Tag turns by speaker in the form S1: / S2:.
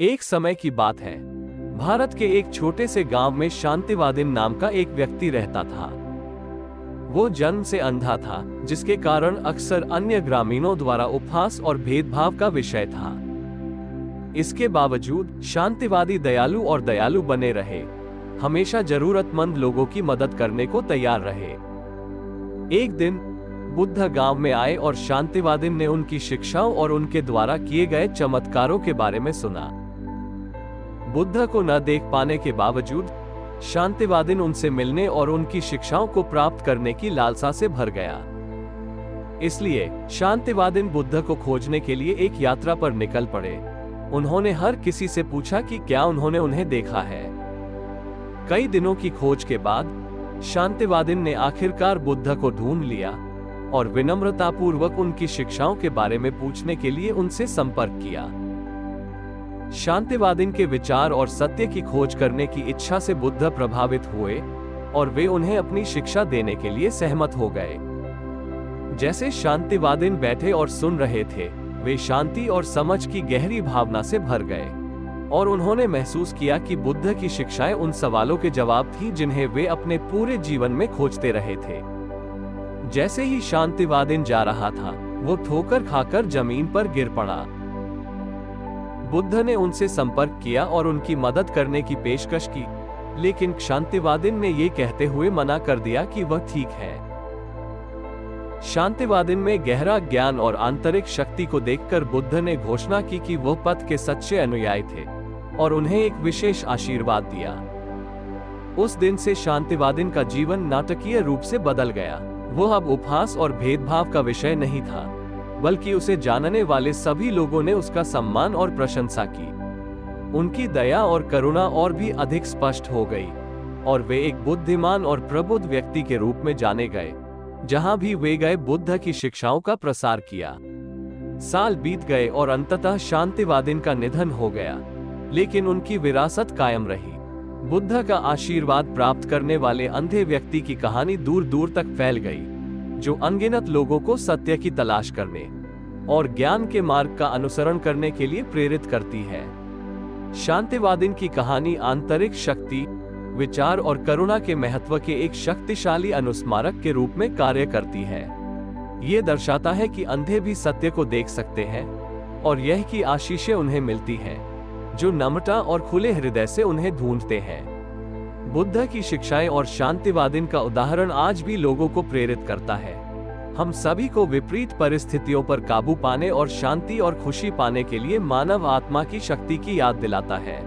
S1: एक समय की बात है। भारत के एक छोटे से गांव में शांतिवादन नाम का एक व्यक्ति रहता था। वो जन्म से अंधा था, जिसके कारण अक्सर अन्य ग्रामीणों द्वारा उपहास और भेदभाव का विषय था। इसके बावजूद शांतिवादी दयालु बने रहे, हमेशा जरूरतमंद लोगों की मदद करने को तैयार रहे। एक दिन बुद्ध गांव में आए और शांतिवादी ने उनकी शिक्षाओं और उनके द्वारा किए गए चमत्कारों के बारे में सुना। बुद्ध को न देख पाने के बावजूद शांतिवादी उनसे मिलने और उनकी शिक्षाओं को प्राप्त करने की लालसा से भर गया। इसलिए शांतिवादी बुद्ध को खोजने के लिए एक यात्रा पर निकल पड़े। उन्होंने हर किसी से पूछा कि क्या उन्होंने उन्हें देखा है। कई दिनों की खोज के बाद शांतिवादी ने आखिरकार बुद्ध को ढूंढ लिया और विनम्रतापूर्वक उनकी शिक्षाओं के बारे में पूछने के लिए उनसे संपर्क किया। शांतिवादी के विचार और सत्य की खोज करने की इच्छा से बुद्ध प्रभावित हुए और वे उन्हें अपनी शिक्षा देने के लिए सहमत हो गए। जैसे शांतिवादी बैठे और सुन रहे थे, वे शांति और समझ की गहरी भावना से भर गए और उन्होंने महसूस किया कि बुद्ध की शिक्षाएं उन सवालों के जवाब थी जिन्हें वे अपने पूरे जीवन में खोजते रहे थे। जैसे ही शांतिवादी जा रहा था, वो ठोकर खाकर जमीन पर गिर पड़ा। बुद्ध ने उनसे संपर्क किया और उनकी मदद करने की पेशकश की, लेकिन शांतिवादी ने ये कहते हुए मना कर दिया कि वह ठीक है। शांतिवादी में गहरा ज्ञान और आंतरिक शक्ति को देखकर बुद्ध ने घोषणा की कि वह पथ के सच्चे अनुयायी थे और उन्हें एक विशेष आशीर्वाद दिया। उस दिन से शांतिवादी का जीवन नाटकीय रूप से बदल गया। वह अब उपहास और भेदभाव का विषय नहीं था, बल्कि उसे जानने वाले सभी लोगों ने उसका सम्मान और प्रशंसा की। उनकी दया और करुणा और भी अधिक स्पष्ट हो गई और वे एक बुद्धिमान और प्रबुद्ध व्यक्ति के रूप में जाने गए। जहां भी वे गए, बुद्ध की शिक्षाओं का प्रसार किया। साल बीत गए और अंततः शांतिवादी का निधन हो गया, लेकिन उनकी विरासत कायम रही। बुद्ध का आशीर्वाद प्राप्त करने वाले अंधे व्यक्ति की कहानी दूर दूर तक फैल गई, जो अनगिनत लोगों को सत्य की तलाश करने और ज्ञान के मार्ग का अनुसरण करने के लिए प्रेरित करती है। शांतिवादी की कहानी आंतरिक शक्ति, विचार और करुणा के महत्व के एक शक्तिशाली अनुस्मारक के रूप में कार्य करती है। ये दर्शाता है कि अंधे भी सत्य को देख सकते हैं और यह कि आशीषें उन्हें मिलती हैं जो नम्रता और खुले हृदय से उन्हें ढूंढते हैं। बुद्ध की शिक्षाएं और शांतिवादी का उदाहरण आज भी लोगों को प्रेरित करता है। हम सभी को विपरीत परिस्थितियों पर काबू पाने और शांति और खुशी पाने के लिए मानव आत्मा की शक्ति की याद दिलाता है।